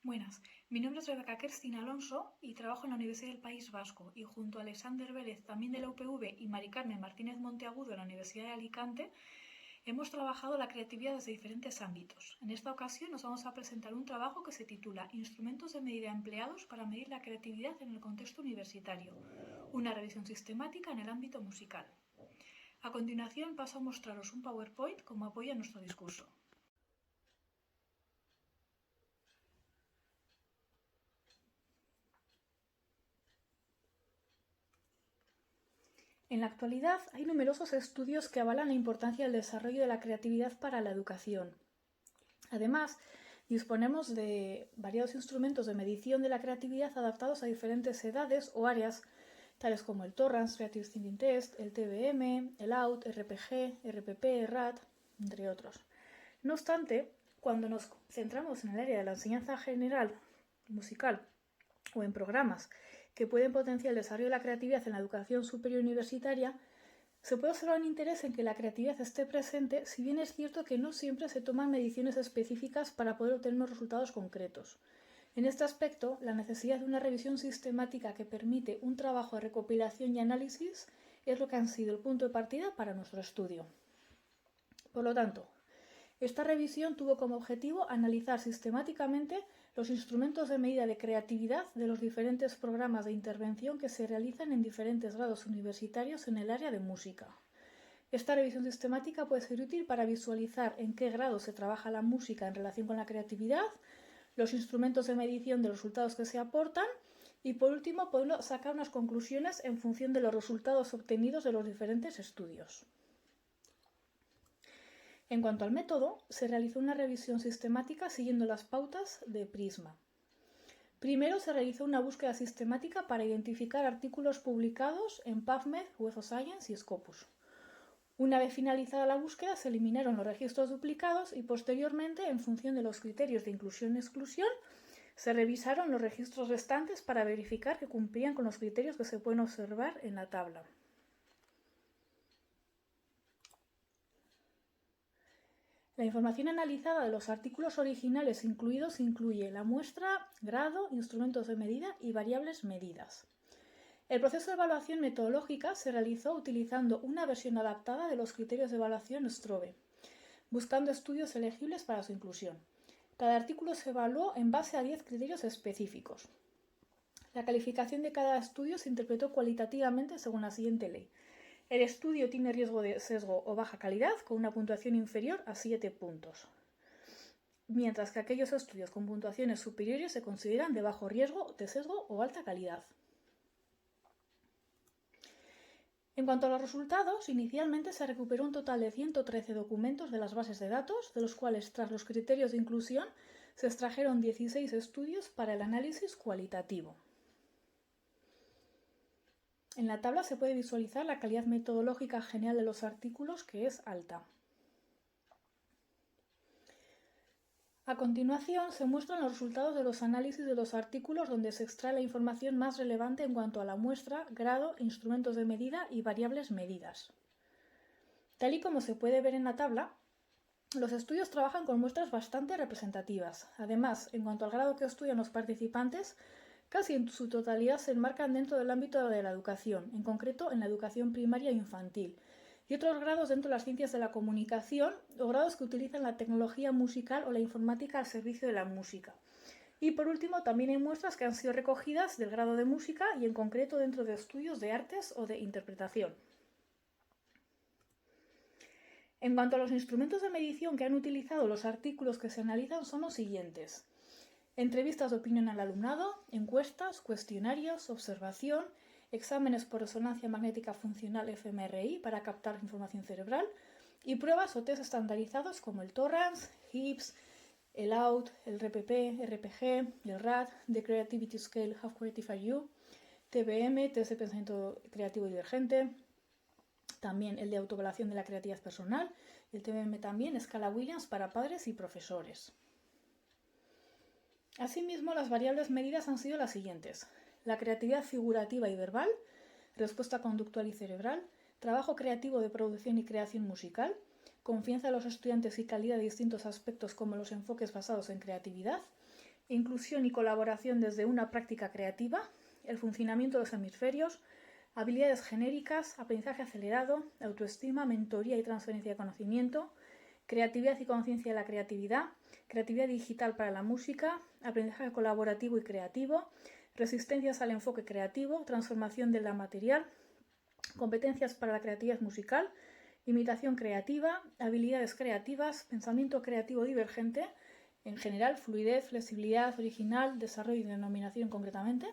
Buenas, mi nombre es Rebeca Kerstin Alonso y trabajo en la Universidad del País Vasco y junto a Alexander Vélez, también de la UPV, y Mari Carmen Martínez Monteagudo de la Universidad de Alicante, hemos trabajado la creatividad desde diferentes ámbitos. En esta ocasión nos vamos a presentar un trabajo que se titula Instrumentos de medida empleados para medir la creatividad en el contexto universitario, una revisión sistemática en el ámbito musical. A continuación paso a mostraros un PowerPoint como apoyo a nuestro discurso. En la actualidad hay numerosos estudios que avalan la importancia del desarrollo de la creatividad para la educación. Además, disponemos de variados instrumentos de medición de la creatividad adaptados a diferentes edades o áreas, tales como el Torrance Creative Thinking Test, el TBM, el OUT, RPG, RPP, RAT, entre otros. No obstante, cuando nos centramos en el área de la enseñanza general musical o en programas que pueden potenciar el desarrollo de la creatividad en la educación superior universitaria, se puede observar un interés en que la creatividad esté presente, si bien es cierto que no siempre se toman mediciones específicas para poder obtener unos resultados concretos. En este aspecto, la necesidad de una revisión sistemática que permite un trabajo de recopilación y análisis es lo que ha sido el punto de partida para nuestro estudio. Por lo tanto, esta revisión tuvo como objetivo analizar sistemáticamente los instrumentos de medida de creatividad de los diferentes programas de intervención que se realizan en diferentes grados universitarios en el área de música. Esta revisión sistemática puede ser útil para visualizar en qué grado se trabaja la música en relación con la creatividad, los instrumentos de medición de los resultados que se aportan y, por último, poder sacar unas conclusiones en función de los resultados obtenidos de los diferentes estudios. En cuanto al método, se realizó una revisión sistemática siguiendo las pautas de Prisma. Primero se realizó una búsqueda sistemática para identificar artículos publicados en PubMed, Web of Science y Scopus. Una vez finalizada la búsqueda, se eliminaron los registros duplicados y posteriormente, en función de los criterios de inclusión y exclusión, se revisaron los registros restantes para verificar que cumplían con los criterios que se pueden observar en la tabla. La información analizada de los artículos originales incluidos incluye la muestra, grado, instrumentos de medida y variables medidas. El proceso de evaluación metodológica se realizó utilizando una versión adaptada de los criterios de evaluación Strobe, buscando estudios elegibles para su inclusión. Cada artículo se evaluó en base a 10 criterios específicos. La calificación de cada estudio se interpretó cualitativamente según la siguiente ley. El estudio tiene riesgo de sesgo o baja calidad con una puntuación inferior a 7 puntos, mientras que aquellos estudios con puntuaciones superiores se consideran de bajo riesgo de sesgo o alta calidad. En cuanto a los resultados, inicialmente se recuperó un total de 113 documentos de las bases de datos, de los cuales, tras los criterios de inclusión, se extrajeron 16 estudios para el análisis cualitativo. En la tabla se puede visualizar la calidad metodológica general de los artículos, que es alta. A continuación, se muestran los resultados de los análisis de los artículos donde se extrae la información más relevante en cuanto a la muestra, grado, instrumentos de medida y variables medidas. Tal y como se puede ver en la tabla, los estudios trabajan con muestras bastante representativas. Además, en cuanto al grado que estudian los participantes, casi en su totalidad se enmarcan dentro del ámbito de la educación, en concreto en la educación primaria e infantil, y otros grados dentro de las ciencias de la comunicación o grados que utilizan la tecnología musical o la informática al servicio de la música. Y por último, también hay muestras que han sido recogidas del grado de música y en concreto dentro de estudios de artes o de interpretación. En cuanto a los instrumentos de medición que han utilizado los artículos que se analizan son los siguientes: entrevistas de opinión al alumnado, encuestas, cuestionarios, observación, exámenes por resonancia magnética funcional fMRI para captar información cerebral y pruebas o test estandarizados como el Torrance, HIPS, el OUT, el RPP, RPG, el RAD, The Creativity Scale How Creative Are You, TBM, test de pensamiento creativo divergente, también el de autoevaluación de la creatividad personal, y el TBM también, escala Williams para padres y profesores. Asimismo, las variables medidas han sido las siguientes: la creatividad figurativa y verbal, respuesta conductual y cerebral, trabajo creativo de producción y creación musical, confianza de los estudiantes y calidad de distintos aspectos como los enfoques basados en creatividad, inclusión y colaboración desde una práctica creativa, el funcionamiento de los hemisferios, habilidades genéricas, aprendizaje acelerado, autoestima, mentoría y transferencia de conocimiento, creatividad y conciencia de la creatividad, creatividad digital para la música, aprendizaje colaborativo y creativo, resistencias al enfoque creativo, transformación de la material, competencias para la creatividad musical, imitación creativa, habilidades creativas, pensamiento creativo divergente, en general, fluidez, flexibilidad, original, desarrollo y denominación concretamente,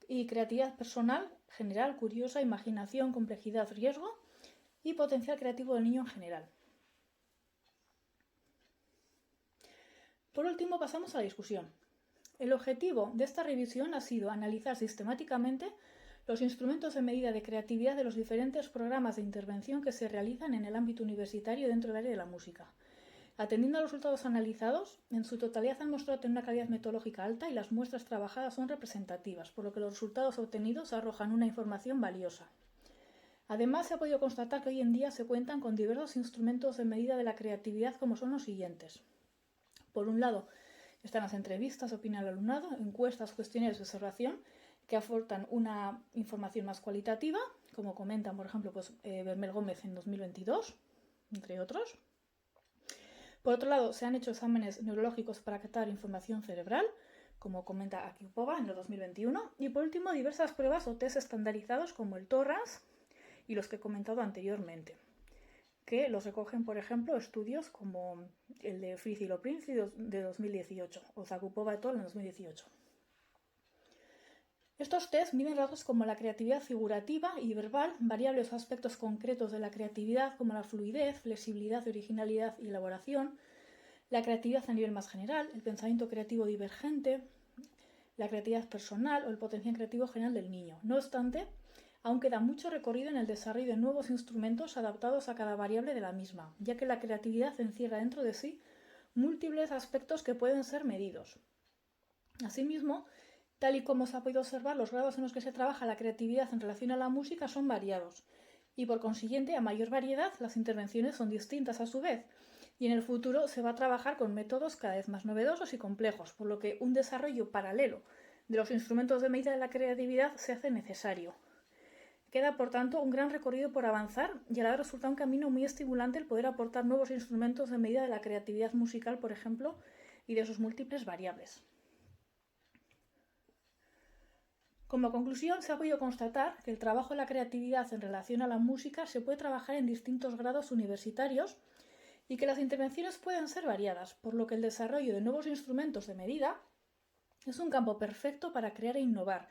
y creatividad personal, general, curiosa, imaginación, complejidad, riesgo, y potencial creativo del niño en general. Por último, pasamos a la discusión. El objetivo de esta revisión ha sido analizar sistemáticamente los instrumentos de medida de creatividad de los diferentes programas de intervención que se realizan en el ámbito universitario dentro del área de la música. Atendiendo a los resultados analizados, en su totalidad han mostrado tener una calidad metodológica alta y las muestras trabajadas son representativas, por lo que los resultados obtenidos arrojan una información valiosa. Además, se ha podido constatar que hoy en día se cuentan con diversos instrumentos de medida de la creatividad, como son los siguientes. Por un lado, están las entrevistas, opinión al alumnado, encuestas, cuestionarios de observación, que aportan una información más cualitativa, como comentan, por ejemplo, Bermel Gómez en 2022, entre otros. Por otro lado, se han hecho exámenes neurológicos para captar información cerebral, como comenta Akipova en el 2021. Y por último, diversas pruebas o test estandarizados como el TORRAS y los que he comentado anteriormente, que los recogen, por ejemplo, estudios como el de Fritz y Loprinz de 2018 o Zakupova et al. En 2018. Estos test miden rasgos como la creatividad figurativa y verbal, variables o aspectos concretos de la creatividad como la fluidez, flexibilidad, originalidad y elaboración, la creatividad a nivel más general, el pensamiento creativo divergente, la creatividad personal o el potencial creativo general del niño. No obstante, aún queda mucho recorrido en el desarrollo de nuevos instrumentos adaptados a cada variable de la misma, ya que la creatividad encierra dentro de sí múltiples aspectos que pueden ser medidos. Asimismo, tal y como se ha podido observar, los grados en los que se trabaja la creatividad en relación a la música son variados y, por consiguiente, a mayor variedad, las intervenciones son distintas a su vez, y en el futuro se va a trabajar con métodos cada vez más novedosos y complejos, por lo que un desarrollo paralelo de los instrumentos de medida de la creatividad se hace necesario. Queda, por tanto, un gran recorrido por avanzar y a la vez resulta un camino muy estimulante el poder aportar nuevos instrumentos de medida de la creatividad musical, por ejemplo, y de sus múltiples variables. Como conclusión, se ha podido constatar que el trabajo de la creatividad en relación a la música se puede trabajar en distintos grados universitarios y que las intervenciones pueden ser variadas, por lo que el desarrollo de nuevos instrumentos de medida es un campo perfecto para crear e innovar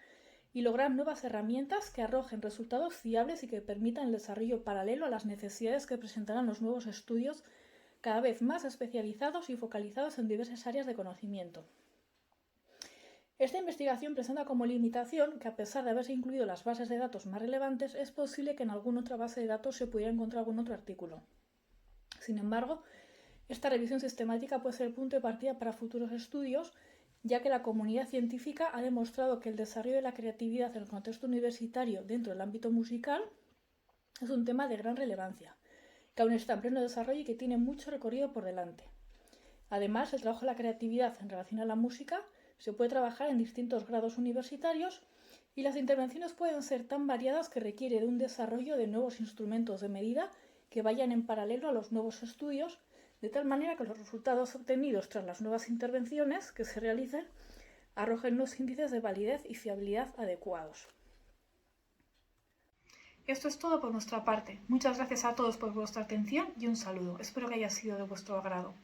y lograr nuevas herramientas que arrojen resultados fiables y que permitan el desarrollo paralelo a las necesidades que presentarán los nuevos estudios cada vez más especializados y focalizados en diversas áreas de conocimiento. Esta investigación presenta como limitación que, a pesar de haberse incluido las bases de datos más relevantes, es posible que en alguna otra base de datos se pudiera encontrar algún otro artículo. Sin embargo, esta revisión sistemática puede ser el punto de partida para futuros estudios, ya que la comunidad científica ha demostrado que el desarrollo de la creatividad en el contexto universitario dentro del ámbito musical es un tema de gran relevancia, que aún está en pleno desarrollo y que tiene mucho recorrido por delante. Además, el trabajo de la creatividad en relación a la música se puede trabajar en distintos grados universitarios y las intervenciones pueden ser tan variadas que requiere de un desarrollo de nuevos instrumentos de medida que vayan en paralelo a los nuevos estudios, de tal manera que los resultados obtenidos tras las nuevas intervenciones que se realicen arrojen unos índices de validez y fiabilidad adecuados. Esto es todo por nuestra parte. Muchas gracias a todos por vuestra atención y un saludo. Espero que haya sido de vuestro agrado.